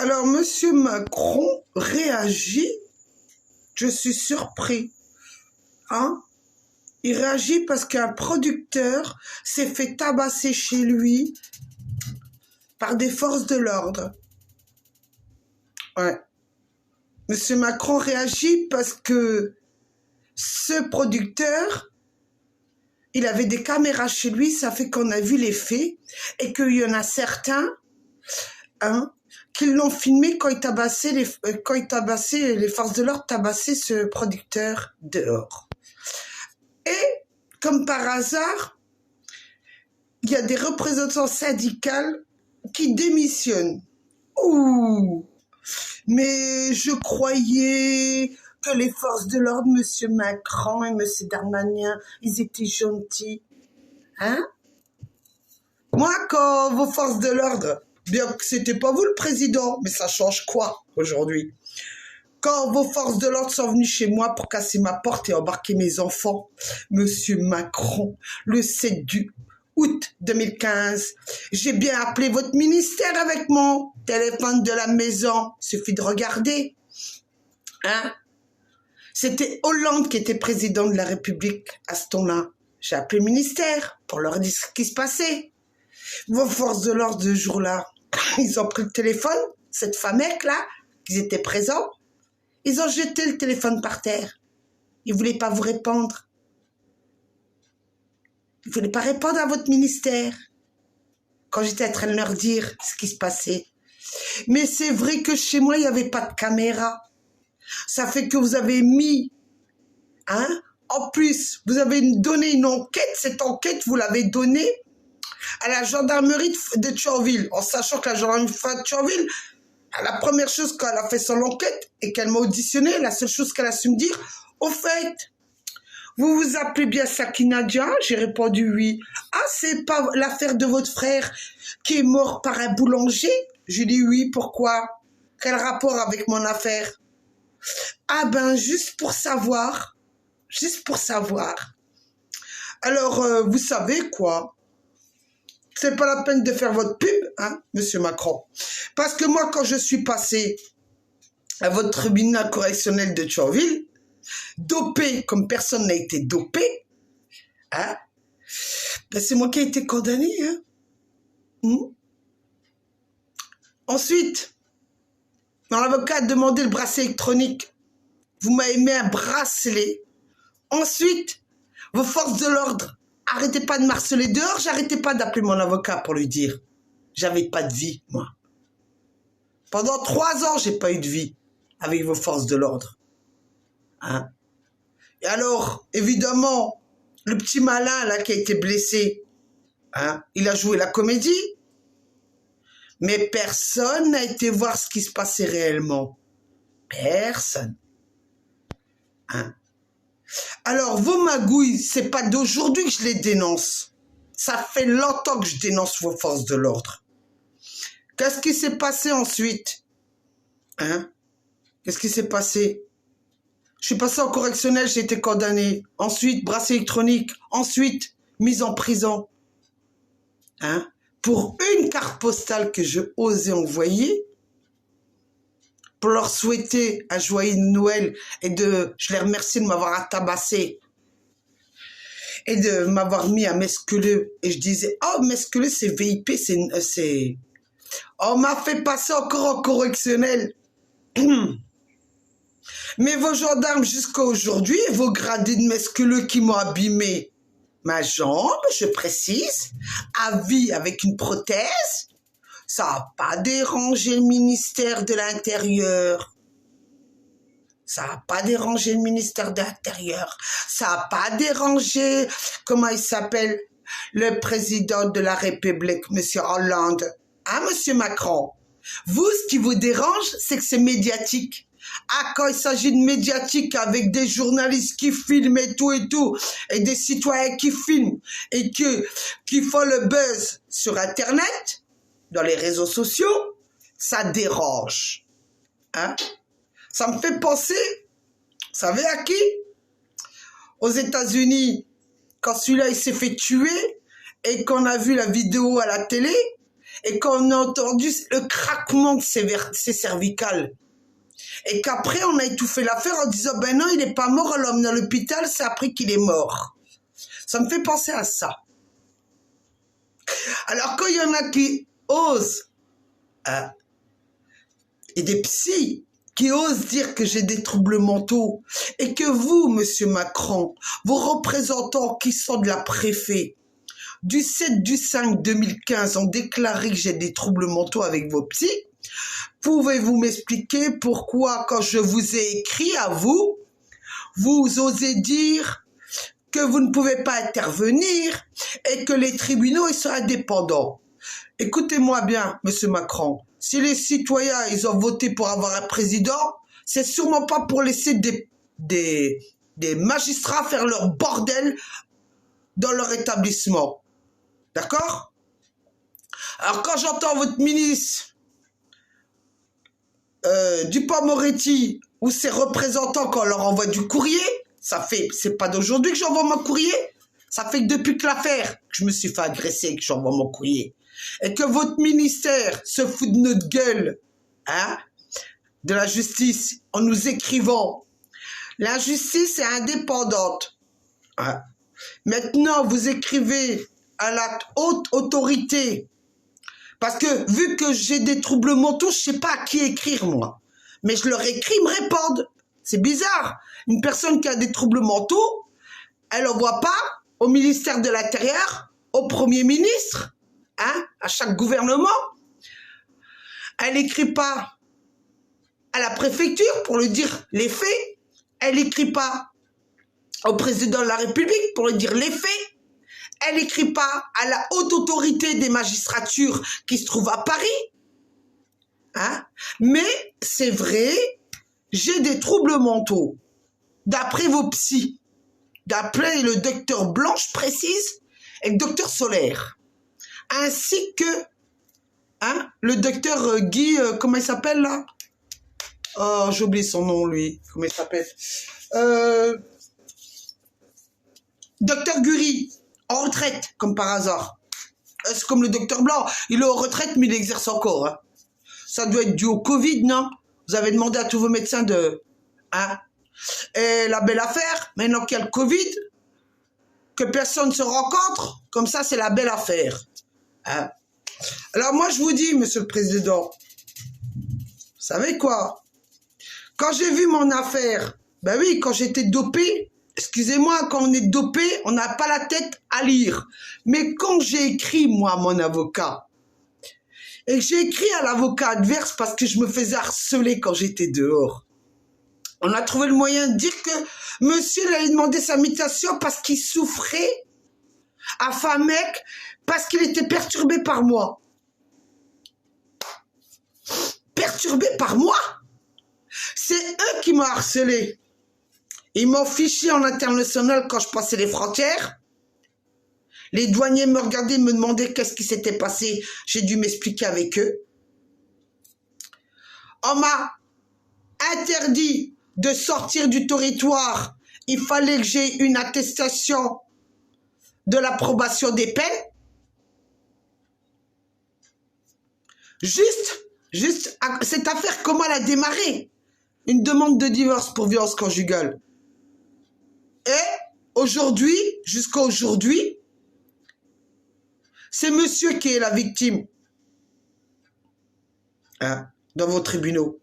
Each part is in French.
Alors, Monsieur Macron réagit, je suis surpris. Hein? Il réagit parce qu'un producteur s'est fait tabasser chez lui par des forces de l'ordre. Ouais. Monsieur Macron réagit parce que ce producteur, il avait des caméras chez lui, ça fait qu'on a vu les faits, et qu'il y en a certains qui l'ont filmé quand il tabassait les forces de l'ordre tabassaient ce producteur dehors. Et, comme par hasard, il y a des représentants syndicaux qui démissionnent. Ouh! Mais je croyais que les forces de l'ordre, M. Macron et M. Darmanin, ils étaient gentils. Hein? Moi, quand vos forces de l'ordre, bien que c'était pas vous le président, mais ça change quoi aujourd'hui? Quand vos forces de l'ordre sont venues chez moi pour casser ma porte et embarquer mes enfants, M. Macron, le 7 août 2015, j'ai bien appelé votre ministère avec mon téléphone de la maison. Il suffit de regarder. Hein? C'était Hollande qui était président de la République à ce temps-là. J'ai appelé le ministère pour leur dire ce qui se passait. Vos forces de l'ordre ce jour-là, ils ont pris le téléphone, cette femme-là, qu'ils étaient présents, ils ont jeté le téléphone par terre. Ils ne voulaient pas vous répondre. Ils ne voulaient pas répondre à votre ministère quand j'étais en train de leur dire ce qui se passait. Mais c'est vrai que chez moi, il n'y avait pas de caméra. Ça fait que vous avez mis, en plus, vous avez donné une enquête. Cette enquête, vous l'avez donnée à la gendarmerie de Thionville, en sachant que la gendarmerie de Thionville, la première chose qu'elle a fait son enquête et qu'elle m'a auditionné, la seule chose qu'elle a su me dire, au fait, vous vous appelez bien Sakina Dia? J'ai répondu oui. Ah, c'est pas l'affaire de votre frère qui est mort par un boulanger? J'ai dit oui, pourquoi? Quel rapport avec mon affaire? Ah ben, juste pour savoir. Juste pour savoir. Alors, vous savez quoi? C'est pas la peine de faire votre pub, Monsieur Macron. Parce que moi, quand je suis passé à votre tribunal correctionnel de Thionville, dopé comme personne n'a été dopé, ben c'est moi qui ai été condamné. Ensuite, quand l'avocat a demandé le bracelet électronique, vous m'avez mis un bracelet. Ensuite, vos forces de l'ordre, arrêtez pas de m'harceler dehors, j'arrêtais pas d'appeler mon avocat pour lui dire. J'avais pas de vie, moi. Pendant 3 ans, j'ai pas eu de vie avec vos forces de l'ordre. Et alors, évidemment, le petit malin là qui a été blessé, il a joué la comédie, mais personne n'a été voir ce qui se passait réellement. Personne. Alors, vos magouilles, c'est pas d'aujourd'hui que je les dénonce. Ça fait longtemps que je dénonce vos forces de l'ordre. Qu'est-ce qui s'est passé ensuite? Qu'est-ce qui s'est passé? Je suis passé en correctionnel, j'ai été condamné. Ensuite, bracelet électronique. Ensuite, mise en prison. Pour une carte postale que je osais envoyer, pour leur souhaiter un joyeux Noël et je les remercie de m'avoir tabassé et de m'avoir mis à Mesqueleux. Et je disais, oh, Mesqueleux, c'est VIP, c'est... On m'a fait passer encore en correctionnel. Mais vos gendarmes, jusqu'à aujourd'hui, vos gradés de Mesqueleux qui m'ont abîmé ma jambe, je précise, à vie avec une prothèse, ça n'a pas dérangé le ministère de l'Intérieur. Ça n'a pas dérangé le ministère de l'Intérieur. Ça n'a pas dérangé, comment il s'appelle, le président de la République, M. Hollande. M. Macron? Vous, ce qui vous dérange, c'est que c'est médiatique. Quand il s'agit de médiatique avec des journalistes qui filment et tout, et des citoyens qui filment et qui font le buzz sur Internet, dans les réseaux sociaux, ça dérange. Ça me fait penser, vous savez à qui? Aux États-Unis, quand celui-là il s'est fait tuer et qu'on a vu la vidéo à la télé et qu'on a entendu le craquement de ses cervicales. Et qu'après, on a étouffé l'affaire en disant, ben non, il n'est pas mort, l'homme dans l'hôpital, c'est après qu'il est mort. Ça me fait penser à ça. Alors, quand il y en a qui osent, et des psys qui osent dire que j'ai des troubles mentaux, et que vous, monsieur Macron, vos représentants qui sont de la préfet, du 7/5/2015, ont déclaré que j'ai des troubles mentaux avec vos psys, pouvez-vous m'expliquer pourquoi, quand je vous ai écrit à vous, vous osez dire que vous ne pouvez pas intervenir et que les tribunaux ils sont indépendants? Écoutez-moi bien, monsieur Macron, si les citoyens ils ont voté pour avoir un président, c'est sûrement pas pour laisser des magistrats faire leur bordel dans leur établissement. D'accord? Alors quand j'entends votre ministre Dupond-Moretti ou ses représentants quand on leur envoie du courrier, c'est pas d'aujourd'hui que j'envoie mon courrier, ça fait que depuis que l'affaire, que je me suis fait agresser et que j'envoie mon courrier, et que votre ministère se fout de notre gueule, hein, de la justice, en nous écrivant, la justice est indépendante. Hein. Maintenant, vous écrivez à la haute autorité, parce que vu que j'ai des troubles mentaux, je sais pas à qui écrire, moi. Mais je leur écris, ils me répondent. C'est bizarre. Une personne qui a des troubles mentaux, elle n'envoie pas au ministère de l'Intérieur, au Premier ministre, hein, à chaque gouvernement. Elle n'écrit pas à la préfecture pour lui dire les faits. Elle n'écrit pas au président de la République pour lui dire les faits. Elle n'écrit pas à la haute autorité des magistratures qui se trouve à Paris. Hein? Mais c'est vrai, j'ai des troubles mentaux. D'après vos psys, d'après le docteur Blanche précise et le docteur Solaire, ainsi que hein, le docteur Guy, comment il s'appelle là? Oh, j'ai oublié son nom, lui. Comment il s'appelle? Docteur Gury, en retraite, comme par hasard. C'est comme le docteur Blanc, il est en retraite, mais il exerce encore. Hein. Ça doit être dû au Covid, non? Vous avez demandé à tous vos médecins de... Hein? Et la belle affaire, maintenant qu'il y a le Covid, que personne ne se rencontre, comme ça, c'est la belle affaire. Hein? Alors moi, je vous dis, monsieur le président, vous savez quoi? Quand j'ai vu mon affaire, ben oui, quand j'étais dopé, excusez-moi, quand on est dopé, on n'a pas la tête à lire. Mais quand j'ai écrit, moi, à mon avocat, et que j'ai écrit à l'avocat adverse parce que je me faisais harceler quand j'étais dehors, on a trouvé le moyen de dire que monsieur il allait demander sa mutation parce qu'il souffrait, affamé, parce qu'il était perturbé par moi. Perturbé par moi? C'est eux qui m'ont harcelé. Ils m'ont fiché en international quand je passais les frontières. Les douaniers me regardaient, me demandaient qu'est-ce qui s'était passé. J'ai dû m'expliquer avec eux. On m'a interdit de sortir du territoire. Il fallait que j'ai une attestation de l'approbation des peines. Juste, cette affaire, comment elle a démarré? Une demande de divorce pour violence conjugale. Et aujourd'hui, jusqu'à aujourd'hui, c'est monsieur qui est la victime hein, dans vos tribunaux.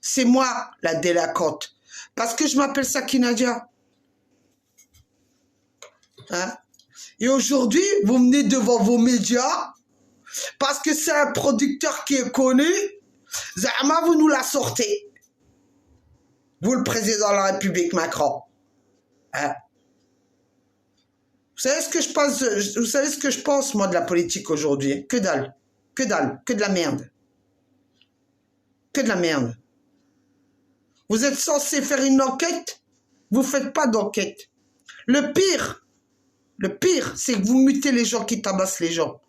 C'est moi la délinquante. Parce que je m'appelle Sakinadia. Hein? Et aujourd'hui, vous venez devant vos médias parce que c'est un producteur qui est connu. Zama, vous nous la sortez. Vous, le président de la République, Macron. Hein? Vous savez ce que je pense, moi, de la politique aujourd'hui? Que dalle. Que dalle. Que de la merde. Que de la merde. Vous êtes censé faire une enquête, vous ne faites pas d'enquête. Le pire, c'est que vous mutez les gens qui tabassent les gens.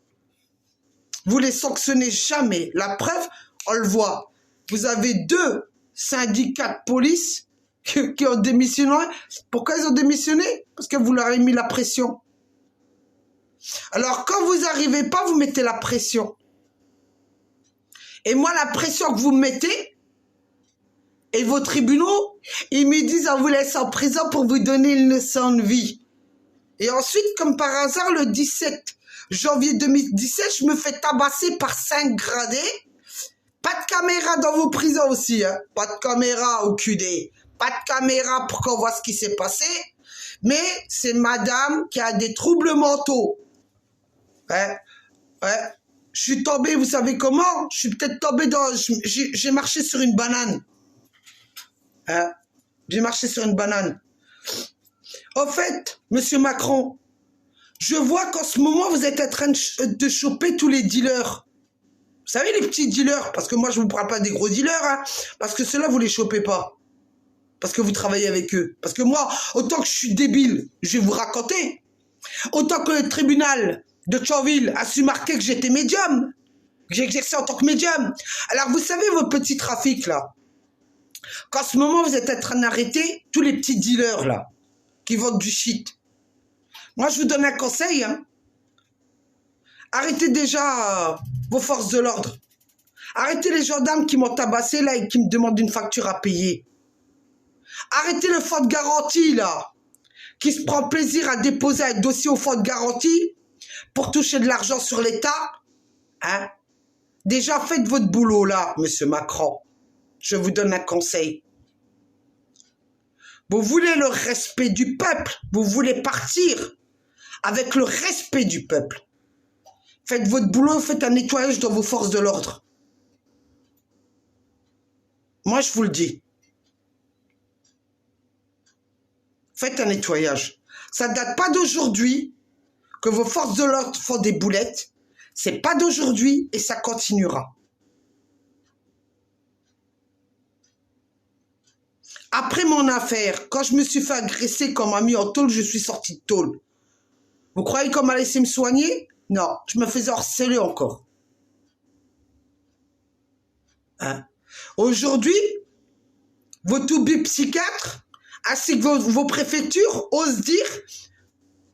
Vous les sanctionnez jamais. La preuve, on le voit. Vous avez 2 syndicats de police qui ont démissionné. Pourquoi ils ont démissionné? Parce que vous leur avez mis la pression. Alors, quand vous n'arrivez pas, vous mettez la pression. Et moi, la pression que vous me mettez, et vos tribunaux, ils me disent on vous laisse en prison pour vous donner une leçon de vie. Et ensuite, comme par hasard, le 17 janvier 2017, je me fais tabasser par 5 gradés. Pas de caméra dans vos prisons aussi, hein. Pas de caméra au QD. Pas de caméra pour qu'on voit ce qui s'est passé. Mais c'est madame qui a des troubles mentaux. Ouais, ouais. Je suis tombé, vous savez comment? Je suis peut-être tombé dans... J'ai marché sur une banane. Hein? J'ai marché sur une banane. Au fait, monsieur Macron, je vois qu'en ce moment, vous êtes en train de choper tous les dealers. Vous savez, les petits dealers, parce que moi, je ne vous parle pas des gros dealers, hein, parce que ceux-là, vous ne les chopez pas. Parce que vous travaillez avec eux. Parce que moi, autant que je suis débile, je vais vous raconter. Autant que le tribunal de Thionville a su marquer que j'étais médium, que j'ai exercé en tant que médium. Alors, vous savez, vos petits trafics, là, qu'en ce moment, vous êtes en train d'arrêter tous les petits dealers, là, qui vendent du shit. Moi, je vous donne un conseil, hein. Arrêtez déjà vos forces de l'ordre. Arrêtez les gendarmes qui m'ont tabassé là et qui me demandent une facture à payer. Arrêtez le fonds de garantie là, qui se prend plaisir à déposer un dossier au fonds de garantie pour toucher de l'argent sur l'État. Hein? Déjà faites votre boulot là, monsieur Macron. Je vous donne un conseil. Vous voulez le respect du peuple, vous voulez partir avec le respect du peuple. Faites votre boulot, faites un nettoyage dans vos forces de l'ordre. Moi, je vous le dis. Faites un nettoyage. Ça ne date pas d'aujourd'hui que vos forces de l'ordre font des boulettes. C'est pas d'aujourd'hui et ça continuera. Après mon affaire, quand je me suis fait agresser, qu'on m'a mis en tôle, je suis sorti de tôle. Vous croyez qu'on m'a laissé me soigner? Non, je me faisais harceler encore. Hein? Aujourd'hui, vos to-be psychiatres, ainsi que vos préfectures, osent dire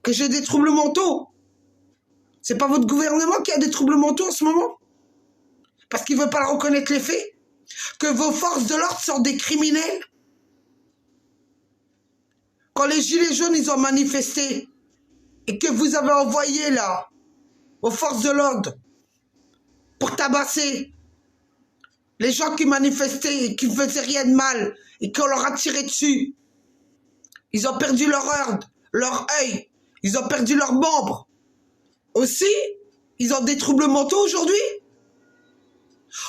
que j'ai des troubles mentaux. C'est pas votre gouvernement qui a des troubles mentaux en ce moment? Parce qu'il ne veut pas reconnaître les faits? Que vos forces de l'ordre sont des criminels? Quand les gilets jaunes, ils ont manifesté, et que vous avez envoyé là, aux forces de l'ordre, pour tabasser les gens qui manifestaient et qui ne faisaient rien de mal, et qu'on leur a tiré dessus, ils ont perdu leur œil, ils ont perdu leurs membres. Aussi, ils ont des troubles mentaux aujourd'hui.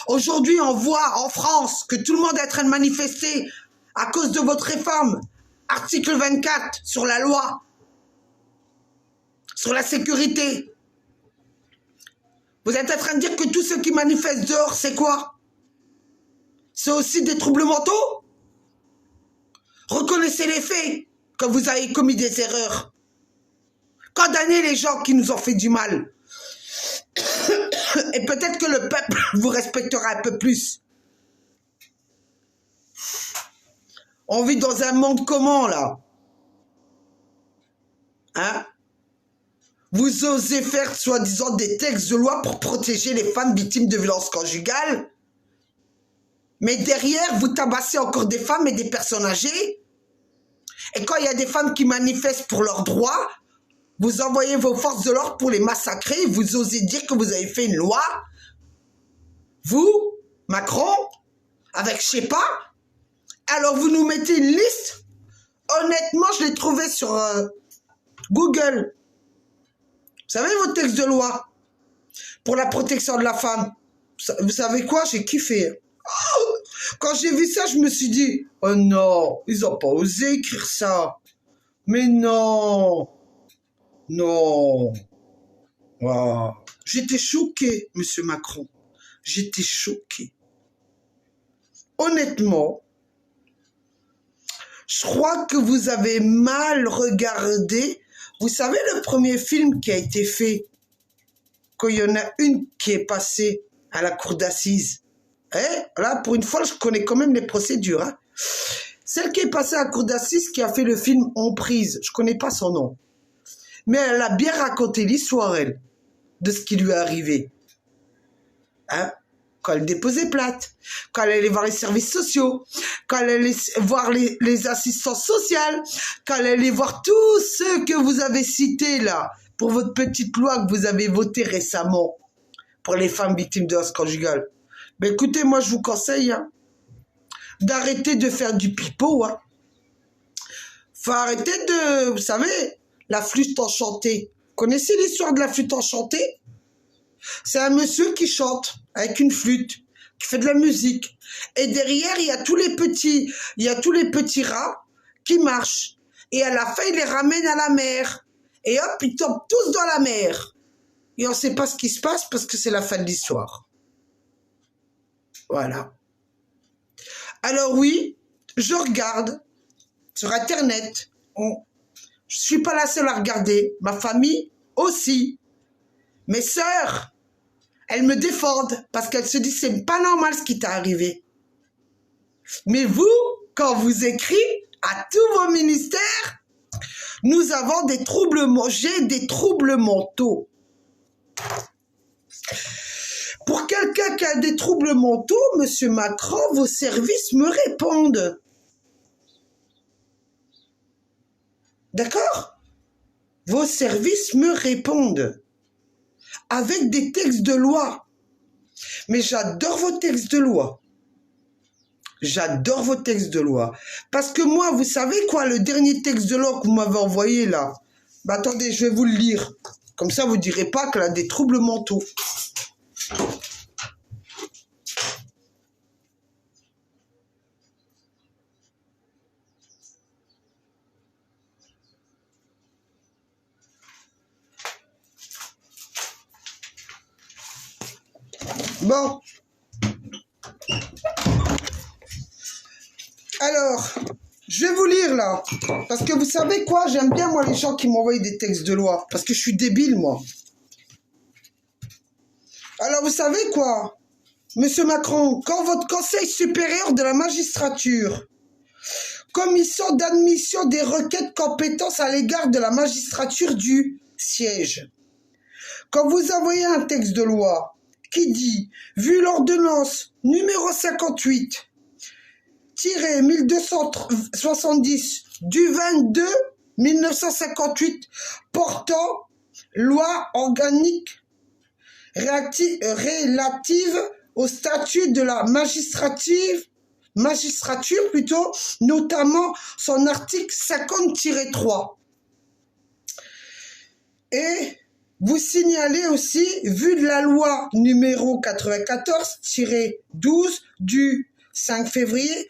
Aujourd'hui, on voit en France que tout le monde est en train de manifester à cause de votre réforme. Article 24 sur la loi, sur la sécurité. Vous êtes en train de dire que tous ceux qui manifestent dehors, c'est quoi? C'est aussi des troubles mentaux? Reconnaissez les faits quand vous avez commis des erreurs. Condamnez les gens qui nous ont fait du mal. Et peut-être que le peuple vous respectera un peu plus. On vit dans un monde comment, là? Hein? Vous osez faire, soi-disant, des textes de loi pour protéger les femmes victimes de violences conjugales, mais derrière, vous tabassez encore des femmes et des personnes âgées. Et quand il y a des femmes qui manifestent pour leurs droits, vous envoyez vos forces de l'ordre pour les massacrer. Vous osez dire que vous avez fait une loi. Vous, Macron, avec je sais pas. Alors vous nous mettez une liste. Honnêtement, je l'ai trouvé sur Google. Vous savez, votre texte de loi pour la protection de la femme. Vous savez quoi? J'ai kiffé. Oh, quand j'ai vu ça, je me suis dit, oh non, ils n'ont pas osé écrire ça. Mais non. Non. Oh. J'étais choqué, monsieur Macron. J'étais choqué. Honnêtement, je crois que vous avez mal regardé. Vous savez le premier film qui a été fait, quand il y en a une qui est passée à la cour d'assises. Là, pour une fois, je connais quand même les procédures. Hein. Celle qui est passée à la cour d'assises, qui a fait le film Emprise, je ne connais pas son nom. Mais elle a bien raconté l'histoire, elle, de ce qui lui est arrivé. Hein? quand elle déposait plainte, quand elle allait voir les services sociaux, quand elle allait voir les assistances sociales, quand elle allait voir tous ceux que vous avez cités là, pour votre petite loi que vous avez votée récemment, pour les femmes victimes de violence conjugale. Mais écoutez, moi je vous conseille d'arrêter de faire du pipeau. Faut arrêter de, vous savez, la flûte enchantée. Connaissez l'histoire de la flûte enchantée? C'est un monsieur qui chante avec une flûte, qui fait de la musique. Et derrière, il y a tous les petits rats qui marchent. Et à la fin, il les ramène à la mer. Et hop, ils tombent tous dans la mer. Et on ne sait pas ce qui se passe parce que c'est la fin de l'histoire. Voilà. Alors oui, je regarde sur Internet. Je ne suis pas la seule à regarder. Ma famille aussi. Mes sœurs, elles me défendent parce qu'elles se disent c'est pas normal ce qui t'est arrivé. Mais vous, quand vous écrivez à tous vos ministères, nous avons des troubles, j'ai des troubles mentaux. Pour quelqu'un qui a des troubles mentaux, Monsieur Macron, vos services me répondent. D'accord? Vos services me répondent. Avec des textes de loi. Mais j'adore vos textes de loi. J'adore vos textes de loi. Parce que moi, vous savez quoi, le dernier texte de loi que vous m'avez envoyé là, bah attendez, je vais vous le lire. Comme ça, vous ne direz pas qu'elle a des troubles mentaux. Bon. Alors, je vais vous lire là. Parce que vous savez quoi, j'aime bien moi les gens qui m'envoient des textes de loi. Parce que je suis débile moi. Alors vous savez quoi, Monsieur Macron, quand votre Conseil supérieur de la magistrature, commission d'admission des requêtes compétences à l'égard de la magistrature du siège, quand vous envoyez un texte de loi qui dit, vu l'ordonnance numéro 58-1270 du 22 1958 portant loi organique relative au statut de la magistrature plutôt, notamment son article 50-3. Et vous signalez aussi, vu de la loi numéro 94-12 du 5 février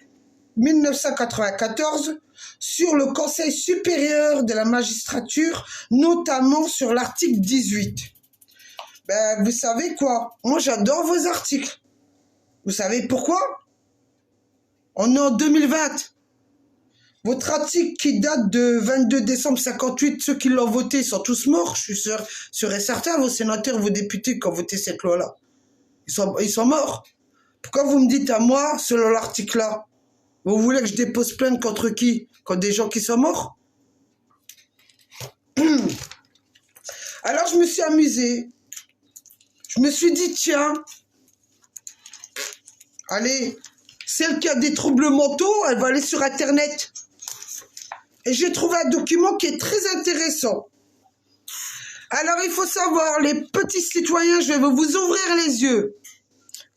1994 sur le Conseil supérieur de la magistrature, notamment sur l'article 18. Ben, vous savez quoi? Moi, j'adore vos articles. Vous savez pourquoi? On est en 2020. Votre article qui date de 22 décembre 58, ceux qui l'ont voté sont tous morts. Je suis sûr et certain, vos sénateurs, vos députés qui ont voté cette loi-là. Ils sont morts. Pourquoi vous me dites à moi, selon l'article-là, vous voulez que je dépose plainte contre qui? Contre des gens qui sont morts? Alors, je me suis amusée. Je me suis dit, tiens, allez, celle qui a des troubles mentaux, elle va aller sur Internet. Et j'ai trouvé un document qui est très intéressant. Alors, il faut savoir, les petits citoyens, je vais vous ouvrir les yeux.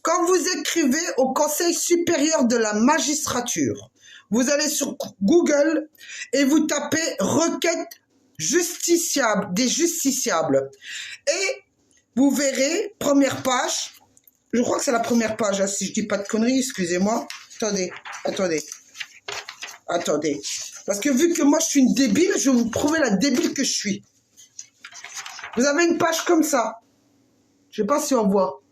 Quand vous écrivez au Conseil supérieur de la magistrature, vous allez sur Google et vous tapez requête justiciable, des justiciables. Et vous verrez, première page, je crois que c'est la première page, hein, si je dis pas de conneries, excusez-moi. Attendez. Parce que vu que moi je suis une débile, je vais vous prouver la débile que je suis. Vous avez une page comme ça. Je sais pas si on voit.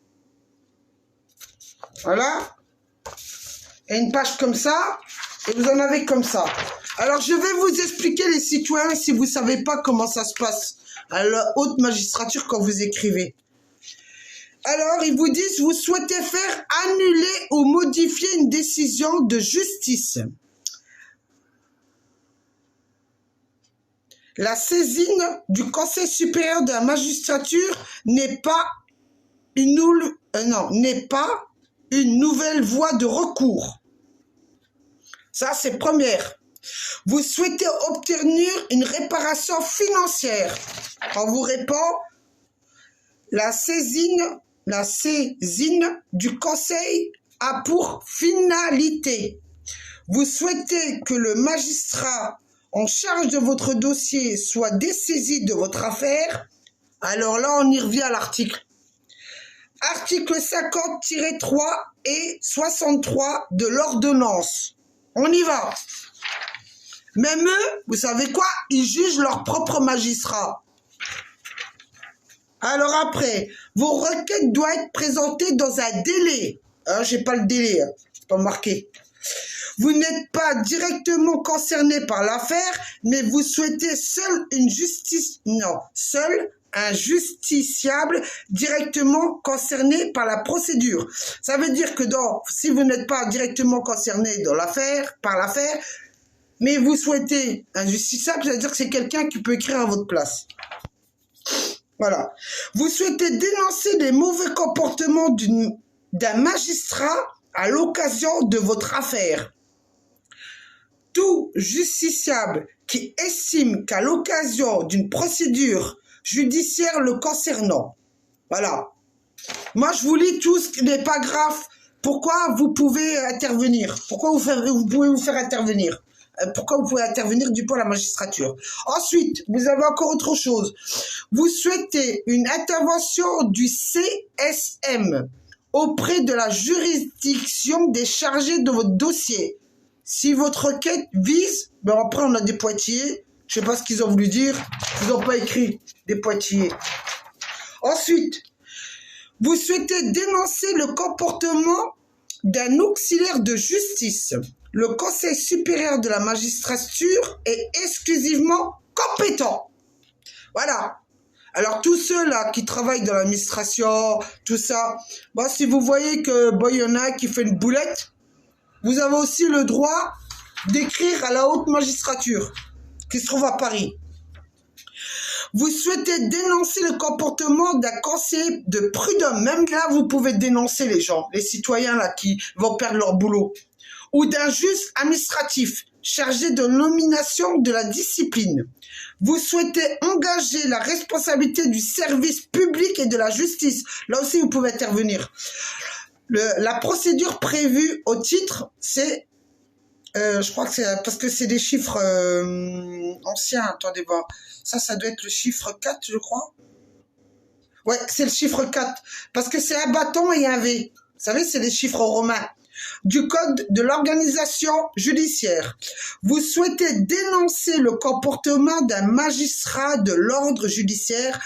Voilà. Et une page comme ça. Et vous en avez comme ça. Alors je vais vous expliquer les citoyens si vous savez pas comment ça se passe à la haute magistrature quand vous écrivez. Alors, ils vous disent, vous souhaitez faire annuler ou modifier une décision de justice. La saisine du Conseil supérieur de la magistrature n'est pas une nouvelle voie de recours. Ça, c'est première. Vous souhaitez obtenir une réparation financière. On vous répond la saisine du conseil a pour finalité. Vous souhaitez que le magistrat en charge de votre dossier soit dessaisi de votre affaire. Alors là, on y revient à l'article. Article 50-3 et 63 de l'ordonnance. On y va. Même eux, vous savez quoi? Ils jugent leur propre magistrat. Alors après, vos requêtes doivent être présentées dans un délai. J'ai pas le délai, c'est pas marqué. Vous n'êtes pas directement concerné par l'affaire, mais vous souhaitez seul un justiciable directement concerné par la procédure. Ça veut dire que si vous n'êtes pas directement concerné par l'affaire, mais vous souhaitez un justiciable, ça veut dire que c'est quelqu'un qui peut écrire à votre place. Voilà. Vous souhaitez dénoncer les mauvais comportements d'un magistrat à l'occasion de votre affaire. Tout justiciable qui estime qu'à l'occasion d'une procédure judiciaire le concernant. Voilà. Moi, je vous lis tout ce qui n'est pas grave. Pourquoi vous pouvez intervenir? Pourquoi vous pouvez vous faire intervenir? Pourquoi vous pouvez intervenir du point de la magistrature? Ensuite, vous avez encore autre chose. Vous souhaitez une intervention du CSM auprès de la juridiction des chargés de votre dossier. Si votre requête vise, ben après on a des Poitiers, je sais pas ce qu'ils ont voulu dire, ils n'ont pas écrit des Poitiers. Ensuite, vous souhaitez dénoncer le comportement d'un auxiliaire de justice. Le Conseil supérieur de la magistrature est exclusivement compétent. Voilà. Alors tous ceux-là qui travaillent dans l'administration, tout ça, bon, si vous voyez que il y en a qui fait une boulette, vous avez aussi le droit d'écrire à la haute magistrature qui se trouve à Paris. Vous souhaitez dénoncer le comportement d'un conseiller de prud'homme. Même là, vous pouvez dénoncer les gens, les citoyens là qui vont perdre leur boulot. Ou d'un juge administratif chargé de nomination de la discipline. Vous souhaitez engager la responsabilité du service public et de la justice. Là aussi, vous pouvez intervenir. La procédure prévue au titre, c'est, je crois que c'est parce que c'est des chiffres anciens. Attendez voir. Ça doit être le chiffre 4, je crois. Ouais, c'est le chiffre 4. Parce que c'est un bâton et un V. Vous savez, c'est les chiffres romains. Du code de l'organisation judiciaire. Vous souhaitez dénoncer le comportement d'un magistrat de l'ordre judiciaire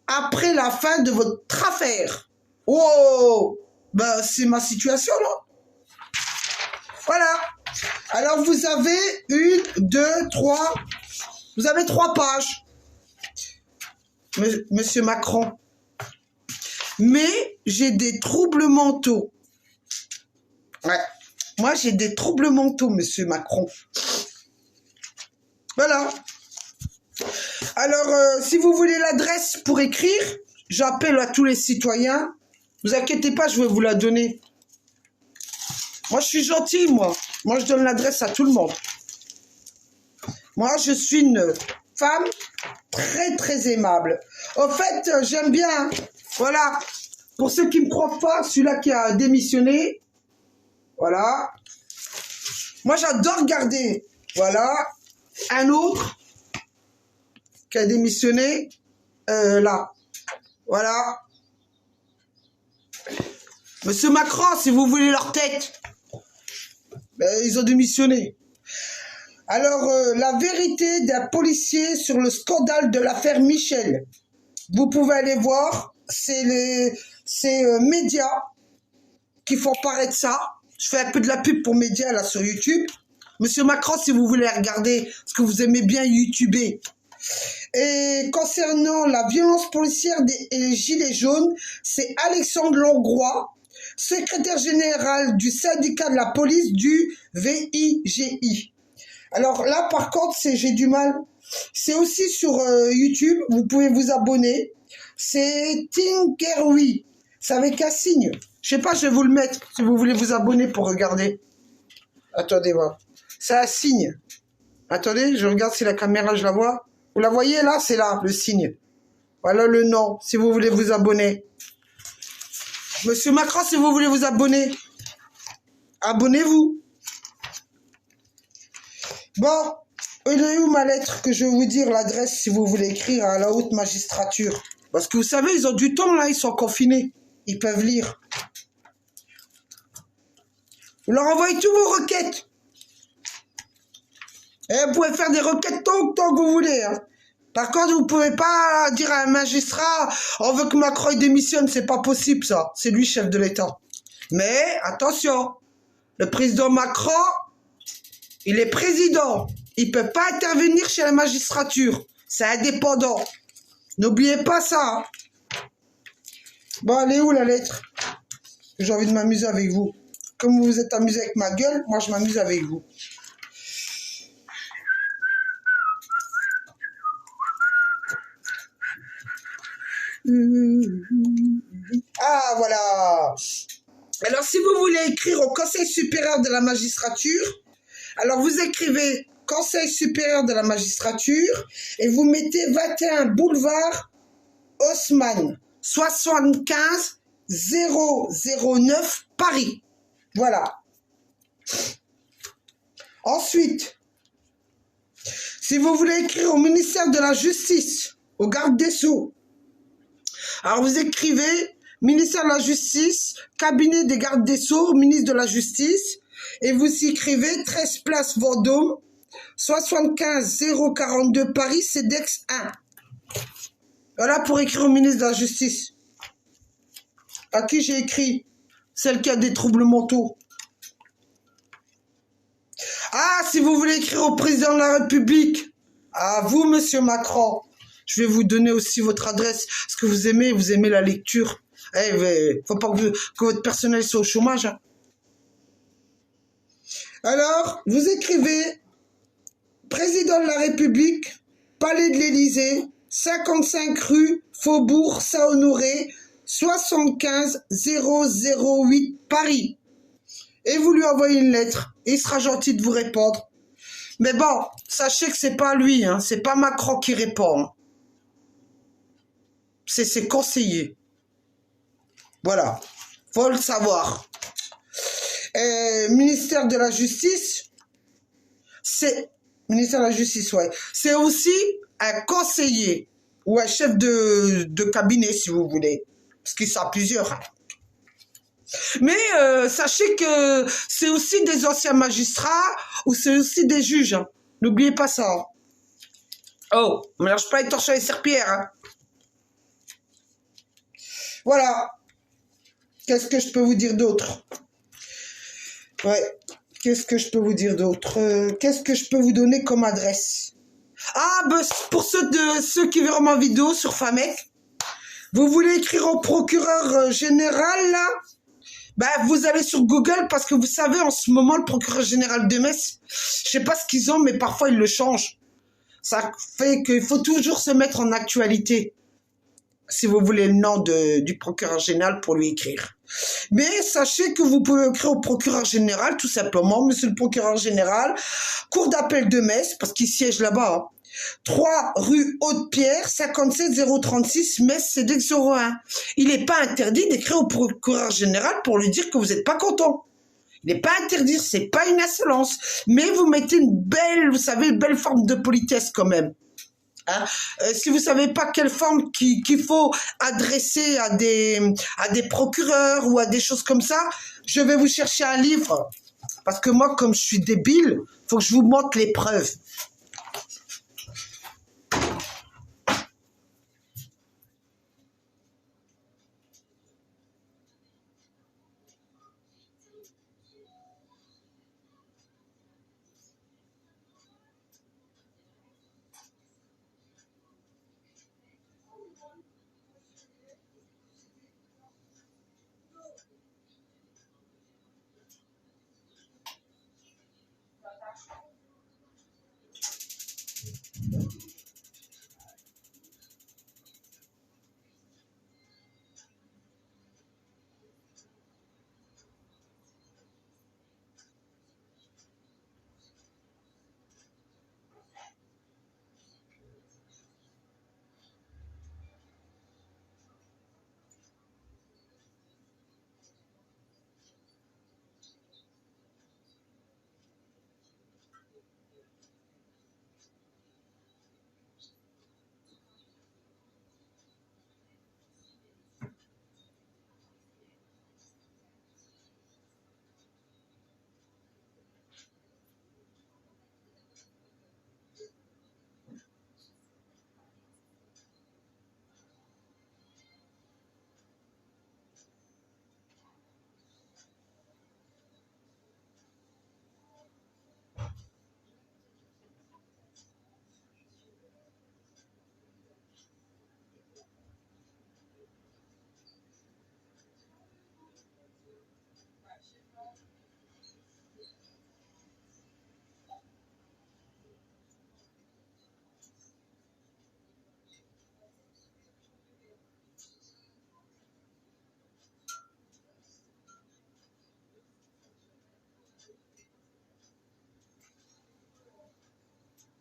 après la fin de votre affaire. Oh, ben c'est ma situation là. Voilà. Alors vous avez 1, 2, 3. Vous avez 3 pages. Monsieur Macron. Mais j'ai des troubles mentaux. Ouais. Moi, j'ai des troubles mentaux, monsieur Macron. Voilà. Alors, si vous voulez l'adresse pour écrire, j'appelle à tous les citoyens. Vous inquiétez pas, je vais vous la donner. Moi, je suis gentil, moi. Moi, je donne l'adresse à tout le monde. Moi, je suis une femme très, très aimable. En fait, j'aime bien... Hein. Voilà, pour ceux qui ne me croient pas, celui-là qui a démissionné, voilà. Moi, j'adore regarder, voilà, un autre qui a démissionné, là, voilà. Monsieur Macron, si vous voulez leur tête, ben, ils ont démissionné. Alors, la vérité d'un policier sur le scandale de l'affaire Michel. Vous pouvez aller voir. C'est médias qui font paraître ça. Je fais un peu de la pub pour médias là sur YouTube. Monsieur Macron, si vous voulez regarder, parce que vous aimez bien YouTuber. Et concernant la violence policière et les gilets jaunes, c'est Alexandre Longrois, secrétaire général du syndicat de la police du VIGI. Alors là, par contre, j'ai du mal. C'est aussi sur YouTube. Vous pouvez vous abonner. C'est Tinkeroui. C'est avec un signe. Je sais pas, je vais vous le mettre si vous voulez vous abonner pour regarder. Attendez voir. C'est un signe. Attendez, je regarde si la caméra, je la vois. Vous la voyez là? C'est là, le signe. Voilà le nom, si vous voulez vous abonner. Monsieur Macron, si vous voulez vous abonner, abonnez-vous. Bon, il est où ma lettre que je vais vous dire l'adresse si vous voulez écrire à la haute magistrature? Parce que vous savez, ils ont du temps là, ils sont confinés. Ils peuvent lire. Vous leur envoyez tous vos requêtes. Et vous pouvez faire des requêtes tant que vous voulez. Hein. Par contre, vous pouvez pas dire à un magistrat, on veut que Macron démissionne, c'est pas possible ça. C'est lui chef de l'État. Mais attention, le président Macron, il est président. Il peut pas intervenir chez la magistrature. C'est indépendant. N'oubliez pas ça. Hein. Bon, elle est où la lettre? J'ai envie de m'amuser avec vous. Comme vous vous êtes amusé avec ma gueule, moi je m'amuse avec vous. Ah, voilà. Alors, si vous voulez écrire au Conseil supérieur de la magistrature, alors vous écrivez Conseil supérieur de la magistrature et vous mettez 21 boulevard Haussmann, 75 009 Paris. Voilà. Ensuite, si vous voulez écrire au ministère de la Justice, au garde des Sceaux, alors vous écrivez ministère de la Justice, cabinet des gardes des Sceaux, ministre de la Justice, et vous écrivez 13 place Vendôme, 75 042 Paris, CEDEX 1. Voilà pour écrire au ministre de la Justice. À qui j'ai écrit? Celle qui a des troubles mentaux. Ah, si vous voulez écrire au président de la République, à vous, monsieur Macron, je vais vous donner aussi votre adresse, parce que vous aimez la lecture. Eh, faut pas que votre personnel soit au chômage. Hein. Alors, vous écrivez président de la République, palais de l'Élysée, 55 rue Faubourg Saint-Honoré, 75 008 Paris. Et vous lui envoyez une lettre. Et il sera gentil de vous répondre. Mais bon, sachez que c'est pas lui, hein, c'est pas Macron qui répond. C'est ses conseillers. Voilà, faut le savoir. Ministère de la Justice, c'est... Ministère de la Justice, ouais. C'est aussi un conseiller ou un chef de cabinet, si vous voulez. Parce qu'ils sont plusieurs. Hein. Mais sachez que c'est aussi des anciens magistrats ou c'est aussi des juges. Hein. N'oubliez pas ça. Hein. Oh, on ne mélange pas les torches et les serpillères. Hein. Voilà. Qu'est-ce que je peux vous dire d'autre? Ouais. Qu'est-ce que je peux vous dire d'autre? Qu'est-ce que je peux vous donner comme adresse? Ah, bah, pour ceux qui verront ma vidéo sur Famec, vous voulez écrire au procureur général, là? Ben, vous allez sur Google parce que vous savez, en ce moment, le procureur général de Metz, je sais pas ce qu'ils ont, mais parfois ils le changent. Ça fait qu'il faut toujours se mettre en actualité. Si vous voulez le nom du procureur général pour lui écrire. Mais sachez que vous pouvez écrire au procureur général, tout simplement, monsieur le procureur général, cour d'appel de Metz, parce qu'il siège là-bas, hein. 3 rue Haute-Pierre, 57 036, Metz, CEDEX 01. Il n'est pas interdit d'écrire au procureur général pour lui dire que vous n'êtes pas content. Il n'est pas interdit, c'est pas une insolence. Mais vous mettez une belle, vous savez, une belle forme de politesse quand même. Hein? Si vous savez pas quelle forme qu'il faut adresser à des procureurs ou à des choses comme ça, je vais vous chercher un livre. Parce que moi, comme je suis débile, faut que je vous montre les preuves.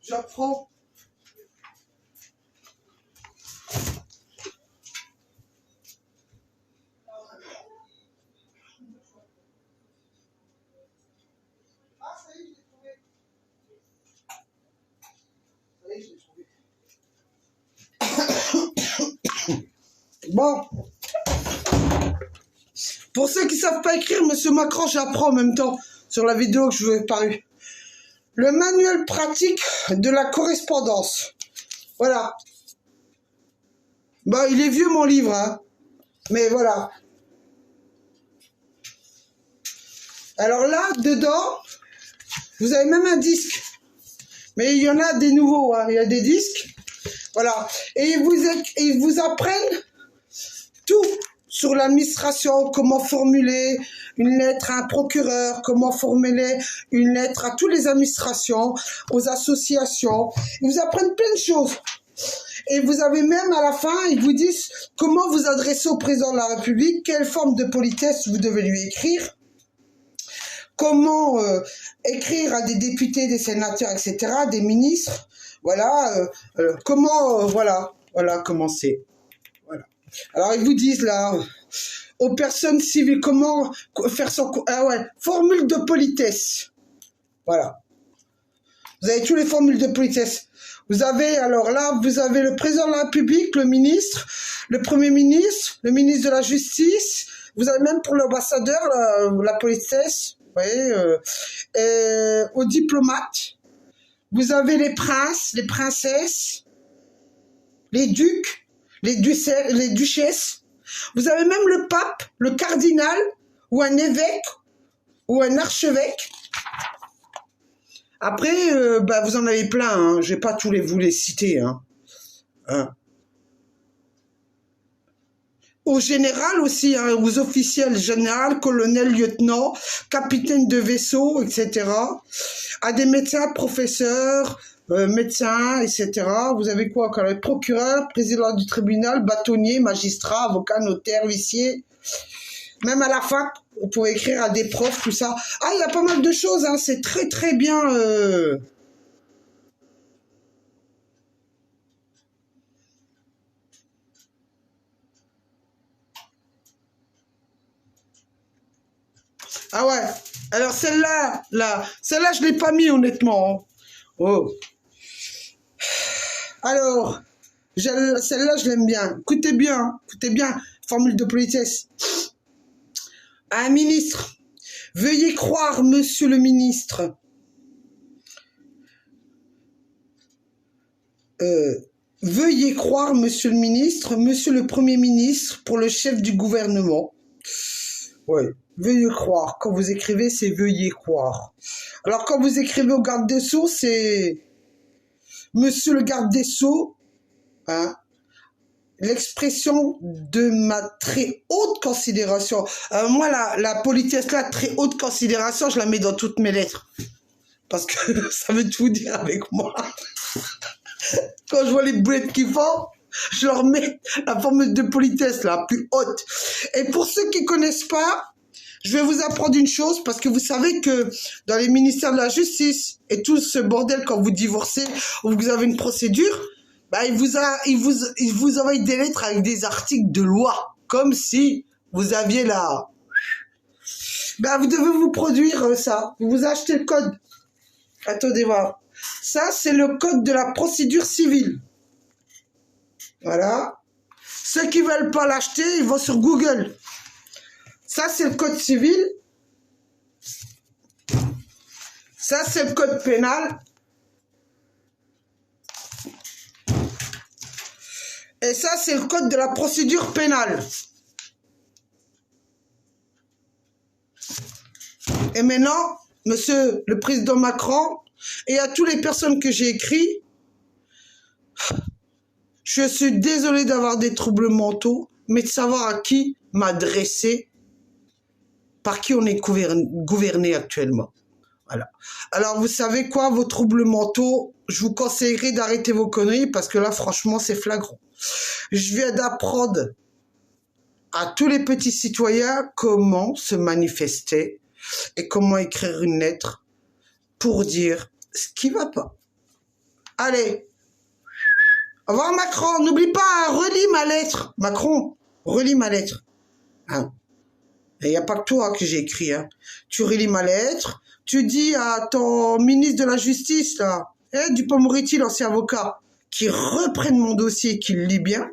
J'apprends. Bon, pour ceux qui ne savent pas écrire, Monsieur Macron, j'apprends en même temps sur la vidéo que je vous ai parue. Le manuel pratique de la correspondance. Voilà. Bah, il est vieux mon livre, hein. Mais voilà. Alors là, dedans, vous avez même un disque. Mais il y en a des nouveaux, hein. Il y a des disques. Voilà. Et ils vous apprennent tout sur l'administration, comment formuler une lettre à un procureur, comment formuler une lettre à toutes les administrations, aux associations. Ils vous apprennent plein de choses. Et vous avez même à la fin, ils vous disent comment vous adresser au président de la République, quelle forme de politesse vous devez lui écrire, comment écrire à des députés, des sénateurs, etc., des ministres. Voilà, comment, voilà comment c'est. Voilà. Alors, ils vous disent là, aux personnes civiles, comment faire son... Ah ouais, formule de politesse. Voilà. Vous avez toutes les formules de politesse. Vous avez, alors là, vous avez le président de la République, le ministre, le premier ministre, le ministre de la Justice. Vous avez même pour l'ambassadeur la politesse. Vous voyez, aux diplomates. Vous avez les princes, les princesses, les ducs, les duchesses. Vous avez même le pape, le cardinal, ou un évêque, ou un archevêque. Après, bah, vous en avez plein, hein. Je vais pas tous vous les citer. Hein. Au général aussi, hein, aux officiels général, colonel, lieutenant, capitaine de vaisseau, etc. À des médecins, professeurs, médecins, etc. Vous avez quoi encore? Le procureur, président du tribunal, bâtonnier, magistrat, avocat, notaire, huissier. Même à la fac, vous pouvez écrire à des profs, tout ça. Ah, il y a pas mal de choses, hein. C'est très très bien. Ah ouais. Alors celle-là, celle-là, je l'ai pas mis honnêtement. Hein. Oh. Alors, celle-là, je l'aime bien. Écoutez bien, formule de politesse. Un ministre, veuillez croire, monsieur le ministre. Veuillez croire, monsieur le ministre, monsieur le premier ministre, pour le chef du gouvernement. Ouais, veuillez croire. Quand vous écrivez, c'est veuillez croire. Alors, quand vous écrivez au garde des Sceaux, c'est monsieur le garde des Sceaux, hein, l'expression de ma très haute considération. Moi, la politesse, la très haute considération, je la mets dans toutes mes lettres. Parce que ça veut tout dire avec moi. Quand je vois les boulettes qu'ils font, je leur mets la formule de politesse la plus haute. Et pour ceux qui ne connaissent pas, je vais vous apprendre une chose, parce que vous savez que dans les ministères de la Justice et tout ce bordel, quand vous divorcez ou vous avez une procédure, bah, il vous envoie des lettres avec des articles de loi, comme si vous aviez la... Bah, vous devez vous produire ça. Vous achetez le code. Attendez voir. Ça, c'est le code de la procédure civile. Voilà. Ceux qui ne veulent pas l'acheter, ils vont sur Google. Ça, c'est le code civil. Ça, c'est le code pénal. Et ça, c'est le code de la procédure pénale. Et maintenant, monsieur le président Macron, et à toutes les personnes que j'ai écrites, je suis désolé d'avoir des troubles mentaux, mais de savoir à qui m'adresser, par qui on est gouverné actuellement. Voilà. Alors, vous savez quoi, vos troubles mentaux, je vous conseillerais d'arrêter vos conneries, parce que là, franchement, c'est flagrant. Je viens d'apprendre à tous les petits citoyens comment se manifester et comment écrire une lettre pour dire ce qui ne va pas. Allez. Au revoir Macron. N'oublie pas, relis ma lettre. Macron, relis ma lettre. Hein. Il n'y a pas que toi que j'ai écrit. Hein. Tu relis ma lettre. Tu dis à ton ministre de la Justice, là, Dupond-Moretti, l'ancien avocat, qu'il reprenne mon dossier, qu'il lit bien.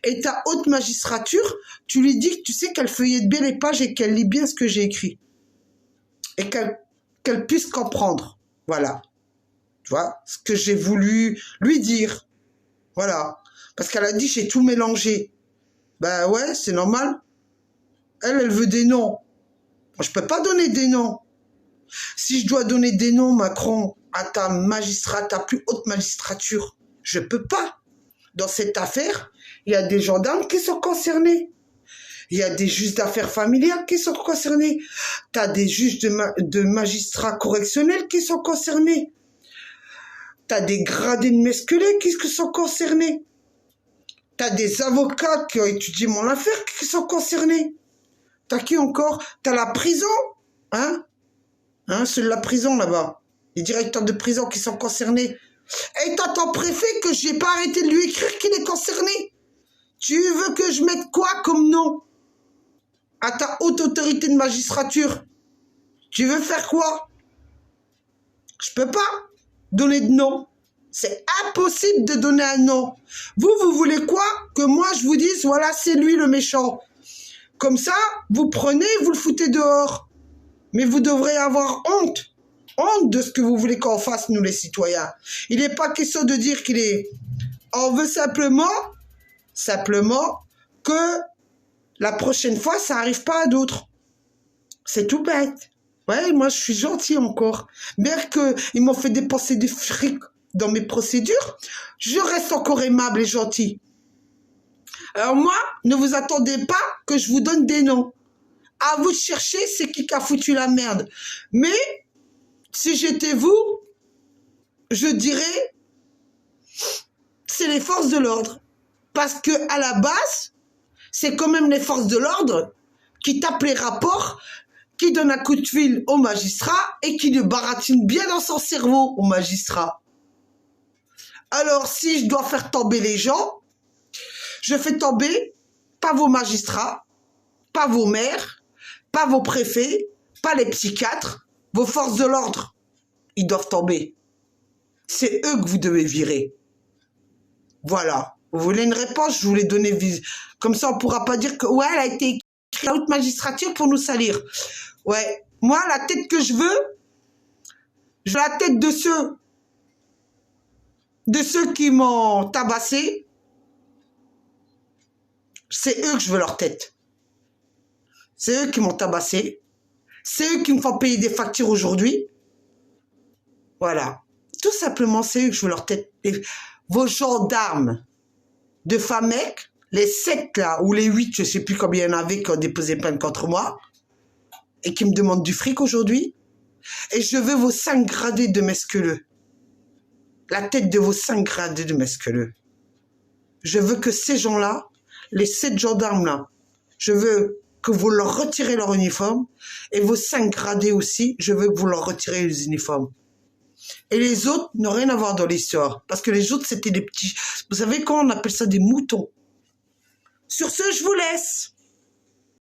Et ta haute magistrature, tu lui dis que tu sais qu'elle feuillette bien les pages et qu'elle lit bien ce que j'ai écrit. Et qu'elle puisse comprendre. Voilà. Tu vois, ce que j'ai voulu lui dire. Voilà. Parce qu'elle a dit, j'ai tout mélangé. Ben ouais, c'est normal. Elle veut des noms. Moi, je peux pas donner des noms. Si je dois donner des noms, Macron, à ta plus haute magistrature, je peux pas. Dans cette affaire, il y a des gendarmes qui sont concernés. Il y a des juges d'affaires familiales qui sont concernés. Tu as des juges de magistrats correctionnels qui sont concernés. Tu as des gradés de mesculés qui sont concernés. Tu as des avocats qui ont étudié mon affaire qui sont concernés. Tu as qui encore? Tu as la prison. Hein, c'est la prison là-bas. Les directeurs de prison qui sont concernés. Et t'as ton préfet que j'ai pas arrêté de lui écrire qu'il est concerné. Tu veux que je mette quoi comme nom à ta haute autorité de magistrature? Tu veux faire quoi? Je peux pas donner de nom. C'est impossible de donner un nom. Vous voulez quoi? Que moi je vous dise, voilà, c'est lui le méchant. Comme ça, vous prenez, vous le foutez dehors. Mais vous devrez avoir honte. Honte de ce que vous voulez qu'on fasse, nous les citoyens. Il n'est pas question de dire qu'il est... On veut simplement que la prochaine fois, ça n'arrive pas à d'autres. C'est tout bête. Ouais, moi, je suis gentil encore. Bien qu'ils m'ont fait dépenser des fric dans mes procédures, je reste encore aimable et gentil. Alors moi, ne vous attendez pas que je vous donne des noms. À vous de chercher, c'est qui a foutu la merde. Mais... si j'étais vous, je dirais, c'est les forces de l'ordre. Parce que à la base, c'est quand même les forces de l'ordre qui tapent les rapports, qui donnent un coup de fil au magistrat et qui le baratinent bien dans son cerveau au magistrat. Alors, si je dois faire tomber les gens, je fais tomber pas vos magistrats, pas vos maires, pas vos préfets, pas les psychiatres, vos forces de l'ordre. Ils doivent tomber. C'est eux que vous devez virer. Voilà. Vous voulez une réponse? Je vous l'ai donné. Comme ça, on ne pourra pas dire que, ouais, elle a été écrite à la haute magistrature pour nous salir. Ouais. Moi, la tête que je veux la tête de ceux qui m'ont tabassé. C'est eux que je veux leur tête. C'est eux qui m'ont tabassé. C'est eux qui me font payer des factures aujourd'hui. Voilà. Tout simplement, c'est eux que je veux leur tête. Vos gendarmes de Famec, les 7 là, ou les 8, je ne sais plus combien il y en avait qui ont déposé plainte contre moi, et qui me demandent du fric aujourd'hui. Et je veux vos 5 gradés de mesqueleux. La tête de vos 5 gradés de mesqueleux. Je veux que ces gens-là, les 7 gendarmes là, je veux que vous leur retirez leur uniforme, et vos 5 gradés aussi, je veux que vous leur retirez les uniformes. Et les autres n'ont rien à voir dans l'histoire. Parce que les autres, c'était des petits... Vous savez comment on appelle ça? Des moutons. Sur ce, je vous laisse.